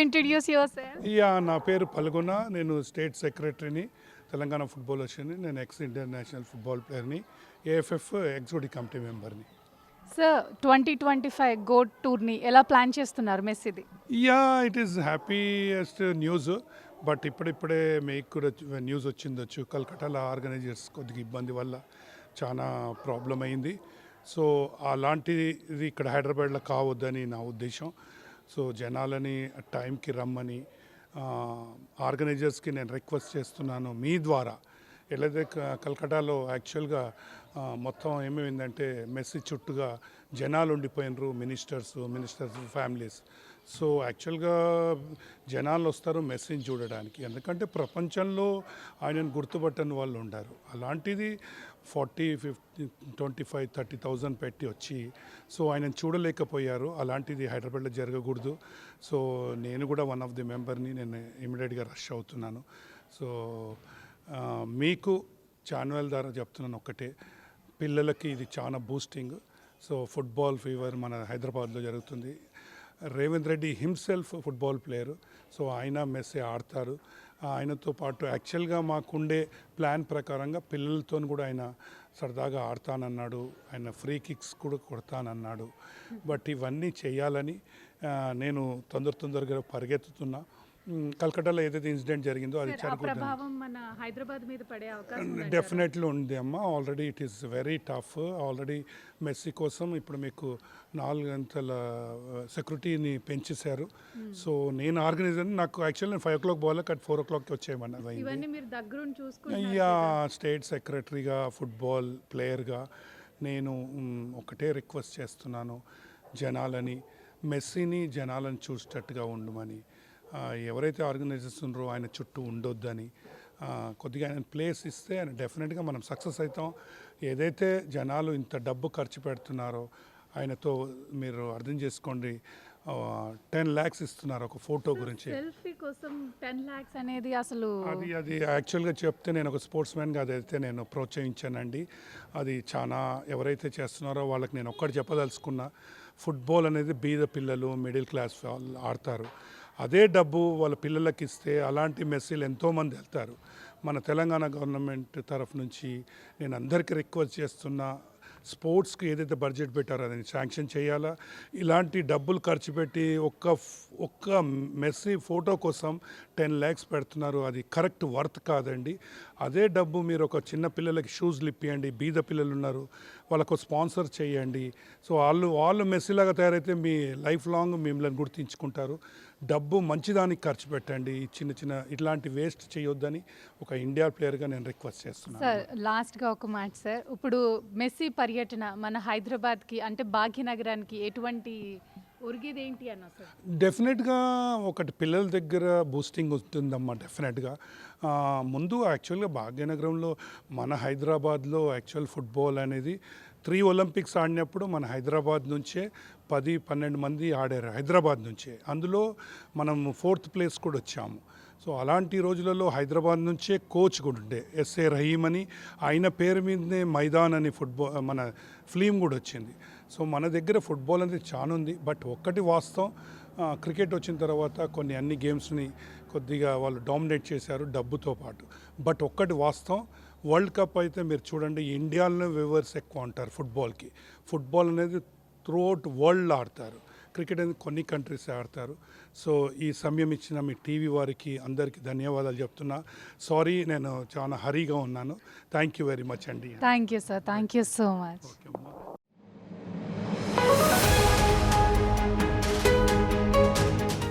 Introduce your self. నా పేరు పల్గొన. నేను స్టేట్ సెక్రటరీని, తెలంగాణ ఫుట్బాల్ అసోసియేషన్. నేను ఎక్స్ ఇంటర్నేషనల్ ఫుట్బాల్ ప్లేయర్ని, ఏఎఫ్ఎఫ్ ఎగ్జిక్యూటివ్ కమిటీ మెంబర్ని. సార్ 2025 గోట్ టూర్ని ఎలా ప్లాన్ చేస్తున్నారు మెస్సీది? It is happiest news. But ఇప్పుడిప్పుడే మీకు కూడా న్యూస్ వచ్చిందొచ్చు, కల్కటాలో ఆర్గనైజర్స్ కొద్దిగా ఇబ్బంది వల్ల చాలా ప్రాబ్లం అయింది. సో అలాంటిది ఇక్కడ హైదరాబాద్లో కావద్దని నా ఉద్దేశం. సో జనాలని టైంకి రమ్మని ఆర్గనైజర్స్కి నేను రిక్వెస్ట్ చేస్తున్నాను మీ ద్వారా. ఎలాగైతే కల్కటాలో యాక్చువల్గా మొత్తం ఏమైందంటే మెస్సీ చుట్టుగా జనాలు ఉండిపోయినరు, మినిస్టర్స్ ఫ్యామిలీస్. సో యాక్చువల్గా జనాలు వస్తారు మెస్సీని చూడడానికి, ఎందుకంటే ప్రపంచంలో ఆయనను గుర్తుపట్టని వాళ్ళు ఉండారు. అలాంటిది 40, 50, 25, 30,000 పెట్టి వచ్చి సో ఆయనను చూడలేకపోయారు. అలాంటిది హైదరాబాద్లో జరగకూడదు. సో నేను కూడా వన్ ఆఫ్ ది మెంబర్ని, నేను ఇమీడియట్గా రష్ అవుతున్నాను. సో మీకు ఛానల్ ద్వారా చెప్తున్నాను ఒక్కటే, పిల్లలకి ఇది చాలా బూస్టింగ్. సో ఫుట్బాల్ ఫీవర్ మన హైదరాబాద్లో జరుగుతుంది. Revanth Reddy himself football player. So ఆయన మెస్సీ ఆడతారు. ఆయనతో పాటు యాక్చువల్గా మాకుండే ప్లాన్ ప్రకారంగా పిల్లలతో కూడా ఆయన సరదాగా ఆడతానన్నాడు. ఆయన ఫ్రీ కిక్స్ కూడా కొడతానన్నాడు. బట్ ఇవన్నీ చేయాలని నేను తొందరగా పరిగెత్తుతున్నా. కల్కటాలో ఏదైతే ఇన్సిడెంట్ జరిగిందో అది డెఫినెట్లీ ఉంది అమ్మ. Already it is very tough. Already Messi కోసం ఇప్పుడు మీకు 4 గంటల సెక్యూరిటీని పెంచేశారు. సో నేను ఆర్గనైజర్, నాకు యాక్చువల్లీ నేను 5 o'clock పోవాలి, కానీ 4 o'clock వచ్చేయమన్నది. స్టేట్ సెక్రటరీగా, ఫుట్బాల్ ప్లేయర్గా నేను ఒకటే రిక్వెస్ట్ చేస్తున్నాను, జనాలని మెస్సీని జనాలను చూసేటట్టుగా ఉండమని. ఎవరైతే ఆర్గనైజర్స్ ఉన్నారో ఆయన చుట్టూ ఉండొద్దని, కొద్దిగా ఆయన ప్లేస్ ఇస్తే ఆయన డెఫినెట్గా మనం సక్సెస్ అవుతాం. ఏదైతే జనాలు ఇంత డబ్బు ఖర్చు పెడుతున్నారో ఆయనతో మీరు అర్థం చేసుకోండి, 10 lakhs ఇస్తున్నారు ఒక ఫోటో గురించి. సెల్ఫీ కోసం 10 lakhs అనేది అసలు అది యాక్చువల్గా చెప్తే నేను ఒక స్పోర్ట్స్ మ్యాన్గా అదైతే నేను ప్రోత్సహించానండి. అది చాలా ఎవరైతే చేస్తున్నారో వాళ్ళకి నేను ఒక్కటి చెప్పదలుచుకున్నా, ఫుట్బాల్ అనేది బీద పిల్లలు, మిడిల్ క్లాస్ వాళ్ళు ఆడతారు. అదే డబ్బు వాళ్ళ పిల్లలకి ఇస్తే అలాంటి మెస్సీలు ఎంతోమంది వెళ్తారు. మన తెలంగాణ గవర్నమెంట్ తరఫు నుంచి నేను అందరికీ రిక్వెస్ట్ చేస్తున్నా, స్పోర్ట్స్కి ఏదైతే బడ్జెట్ పెట్టారో అది శాంక్షన్ చేయాలా. ఇలాంటి డబ్బులు ఖర్చు పెట్టి ఒక్క మెస్సీ ఫోటో కోసం 10 lakhs పెడుతున్నారు. అది కరెక్ట్ వర్త్ కాదండి. అదే డబ్బు మీరు ఒక చిన్న పిల్లలకి షూస్లు ఇప్పియండి, బీద పిల్లలు ఉన్నారు వాళ్ళకు స్పాన్సర్ చేయండి. సో వాళ్ళు మెస్సీలాగా తయారైతే మీ లైఫ్ లాంగ్ మిమ్మల్ని గుర్తించుకుంటారు. డబ్బు మంచిదానికి ఖర్చు పెట్టండి. చిన్న ఇట్లాంటి వేస్ట్ చేయొద్దని ఒక ఇండియా ప్లేయర్గా నేను రిక్వెస్ట్ చేస్తున్నాను. సార్ లాస్ట్గా ఒక మాట సార్, ఇప్పుడు మెస్సీ పర్యటన మన హైదరాబాద్కి అంటే భాగ్యనగరానికి ఎటువంటి ఒరిగేదేంటి అన్న సార్? డెఫినెట్గా ఒకటి పిల్లల దగ్గర బూస్టింగ్ ఉంటుందమ్మా. డెఫినెట్గా ముందు యాక్చువల్గా భాగ్యనగరంలో మన హైదరాబాద్లో యాక్చువల్ ఫుట్బాల్ అనేది 3 Olympics ఆడినప్పుడు మన హైదరాబాద్ నుంచే 10-12 మంది ఆడారు హైదరాబాద్ నుంచే. అందులో మనం 4th place కూడా వచ్చాము. సో అలాంటి రోజులలో హైదరాబాద్ నుంచే కోచ్ కూడా ఉండే, ఎస్ఏ రహీమ్ అని, ఆయన పేరు మీదనే మైదాన్ అని ఫుట్బాల్ మన ఫిలిం కూడా వచ్చింది. సో మన దగ్గర ఫుట్బాల్ అనేది చాలా ఉంది. బట్ ఒక్కటి వాస్తవం, క్రికెట్ వచ్చిన తర్వాత అన్ని గేమ్స్ని కొద్దిగా వాళ్ళు డామినేట్ చేశారు డబ్బుతో పాటు. బట్ ఒక్కటి వాస్తవం, వరల్డ్ కప్ అయితే మీరు చూడండి, ఇండియాలోనే వ్యూవర్స్ ఎక్కువ ఉంటారు ఫుట్బాల్కి. ఫుట్బాల్ అనేది త్రూఅవుట్ వరల్డ్ ఆడతారు. క్రికెట్ అనేది కొన్ని కంట్రీస్ ఆడతారు. సో ఈ సమయం ఇచ్చిన మీ టీవీ వారికి అందరికీ ధన్యవాదాలు చెప్తున్నా. సారీ, నేను చాలా హరీగా ఉన్నాను. థ్యాంక్ యూ వెరీ మచ్ అండి. Thank you sir, thank you so much. Okay.